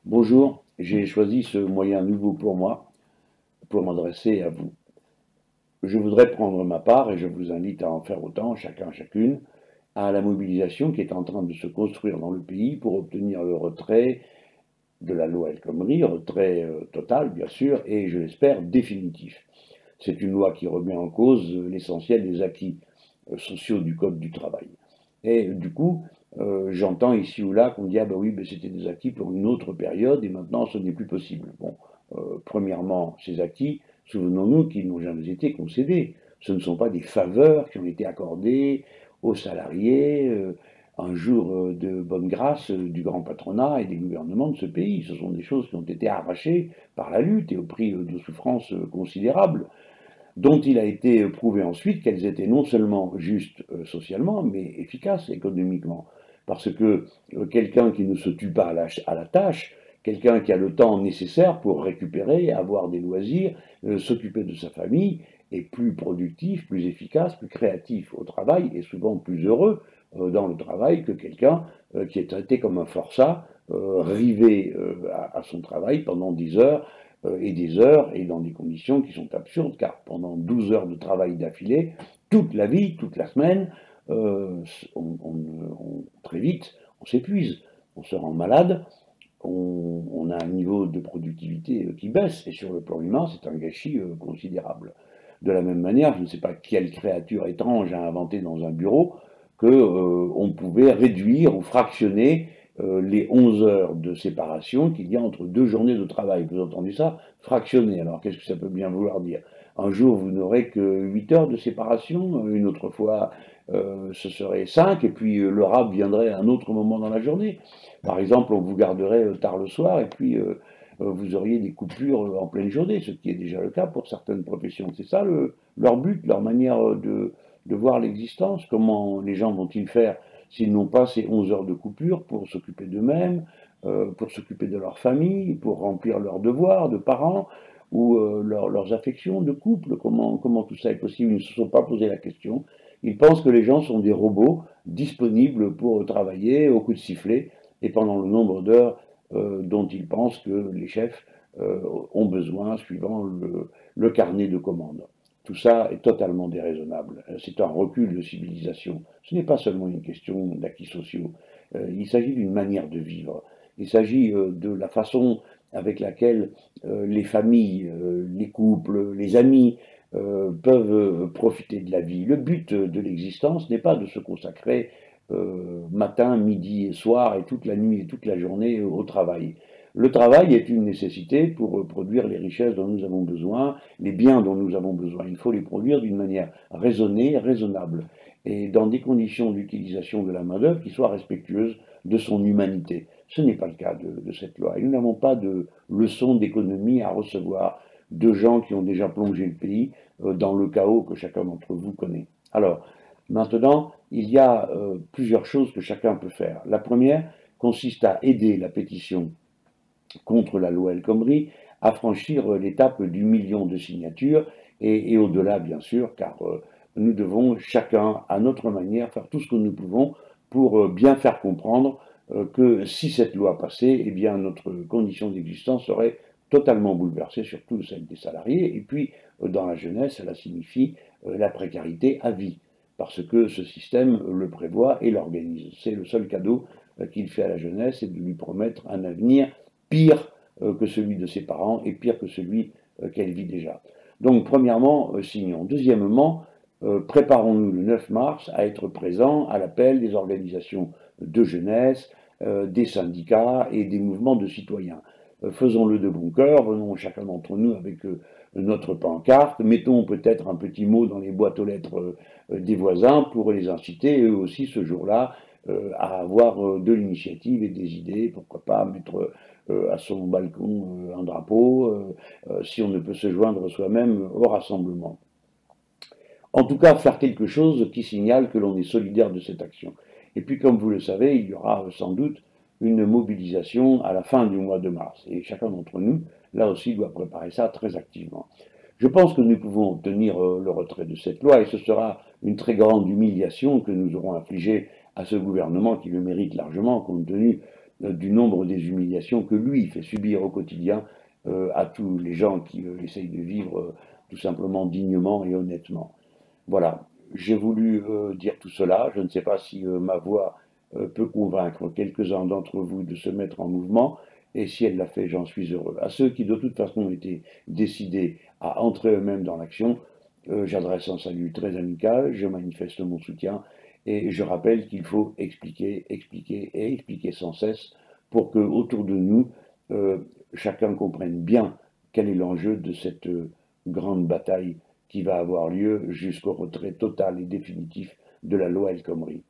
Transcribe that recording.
Bonjour, j'ai choisi ce moyen nouveau pour moi, pour m'adresser à vous. Je voudrais prendre ma part, et je vous invite à en faire autant, chacun, chacune, à la mobilisation qui est en train de se construire dans le pays pour obtenir le retrait de la loi El Khomri, retrait total, bien sûr, et je l'espère définitif. C'est une loi qui remet en cause l'essentiel des acquis sociaux du Code du travail. Et du coup, j'entends ici ou là qu'on dit ah ben oui, ben c'était des acquis pour une autre période et maintenant ce n'est plus possible. Bon, premièrement, ces acquis, souvenons-nous qu'ils n'ont jamais été concédés. Ce ne sont pas des faveurs qui ont été accordées aux salariés un jour de bonne grâce du grand patronat et des gouvernements de ce pays. Ce sont des choses qui ont été arrachées par la lutte et au prix de souffrances considérables dont il a été prouvé ensuite qu'elles étaient non seulement justes socialement, mais efficaces économiquement. Parce que quelqu'un qui ne se tue pas à la tâche, quelqu'un qui a le temps nécessaire pour récupérer, avoir des loisirs, s'occuper de sa famille, est plus productif, plus efficace, plus créatif au travail et souvent plus heureux dans le travail que quelqu'un qui est traité comme un forçat, rivé à son travail pendant 10 heures et des heures et dans des conditions qui sont absurdes, car pendant 12 heures de travail d'affilée, toute la vie, toute la semaine, très vite, on s'épuise, on se rend malade, on a un niveau de productivité qui baisse, et sur le plan humain, c'est un gâchis considérable. De la même manière, je ne sais pas quelle créature étrange a inventé dans un bureau que on pouvait réduire ou fractionner les 11 heures de séparation qu'il y a entre deux journées de travail. Vous entendez ça? Fractionner. Alors qu'est-ce que ça peut bien vouloir dire? Un jour, vous n'aurez que 8 heures de séparation, une autre fois, ce serait 5, et puis le rab viendrait à un autre moment dans la journée. Par exemple, on vous garderait tard le soir, et puis vous auriez des coupures en pleine journée, ce qui est déjà le cas pour certaines professions. C'est ça leur but, leur manière de voir l'existence. Comment les gens vont-ils faire s'ils n'ont pas ces 11 heures de coupure pour s'occuper d'eux-mêmes, pour s'occuper de leur famille, pour remplir leurs devoirs de parents ou leurs affections de couple? Comment tout ça est possible? Ils ne se sont pas posé la question. Ils pensent que les gens sont des robots disponibles pour travailler au coup de sifflet et pendant le nombre d'heures dont ils pensent que les chefs ont besoin suivant le carnet de commandes. Tout ça est totalement déraisonnable. C'est un recul de civilisation. Ce n'est pas seulement une question d'acquis sociaux. Il s'agit d'une manière de vivre. Il s'agit de la façon avec laquelle les familles, les couples, les amis peuvent profiter de la vie. Le but de l'existence n'est pas de se consacrer matin, midi et soir et toute la nuit et toute la journée au travail. Le travail est une nécessité pour produire les richesses dont nous avons besoin, les biens dont nous avons besoin. Il faut les produire d'une manière raisonnée, raisonnable, et dans des conditions d'utilisation de la main-d'œuvre qui soient respectueuses de son humanité. Ce n'est pas le cas de cette loi. Et nous n'avons pas de leçons d'économie à recevoir de gens qui ont déjà plongé le pays dans le chaos que chacun d'entre vous connaît. Alors, maintenant, il y a plusieurs choses que chacun peut faire. La première consiste à aider la pétition contre la loi El Khomri à franchir l'étape du million de signatures et au-delà, bien sûr, car nous devons chacun, à notre manière, faire tout ce que nous pouvons pour bien faire comprendre que si cette loi passait, eh bien notre condition d'existence serait totalement bouleversée, surtout celle des salariés. Et puis, dans la jeunesse, cela signifie la précarité à vie, parce que ce système le prévoit et l'organise. C'est le seul cadeau qu'il fait à la jeunesse, c'est de lui promettre un avenir pire que celui de ses parents et pire que celui qu'elle vit déjà. Donc, premièrement, signons. Deuxièmement, préparons-nous le 9 mars à être présents à l'appel des organisations de jeunesse, des syndicats et des mouvements de citoyens. Faisons-le de bon cœur, venons chacun d'entre nous avec notre pancarte, mettons peut-être un petit mot dans les boîtes aux lettres des voisins pour les inciter eux aussi ce jour-là à avoir de l'initiative et des idées, pourquoi pas mettre à son balcon un drapeau, si on ne peut se joindre soi-même au rassemblement. En tout cas, faire quelque chose qui signale que l'on est solidaire de cette action. Et puis, comme vous le savez, il y aura sans doute une mobilisation à la fin du mois de mars. Et chacun d'entre nous, là aussi, doit préparer ça très activement. Je pense que nous pouvons obtenir le retrait de cette loi et ce sera une très grande humiliation que nous aurons infligée à ce gouvernement qui le mérite largement compte tenu du nombre des humiliations que lui fait subir au quotidien à tous les gens qui essayent de vivre tout simplement dignement et honnêtement. Voilà, j'ai voulu dire tout cela. Je ne sais pas si ma voix peut convaincre quelques-uns d'entre vous de se mettre en mouvement, et si elle l'a fait, j'en suis heureux. À ceux qui de toute façon ont été décidés à entrer eux-mêmes dans l'action, j'adresse un salut très amical, je manifeste mon soutien, et je rappelle qu'il faut expliquer, expliquer et expliquer sans cesse pour que autour de nous, euh, chacun comprenne bien quel est l'enjeu de cette grande bataille qui va avoir lieu jusqu'au retrait total et définitif de la loi El Khomri.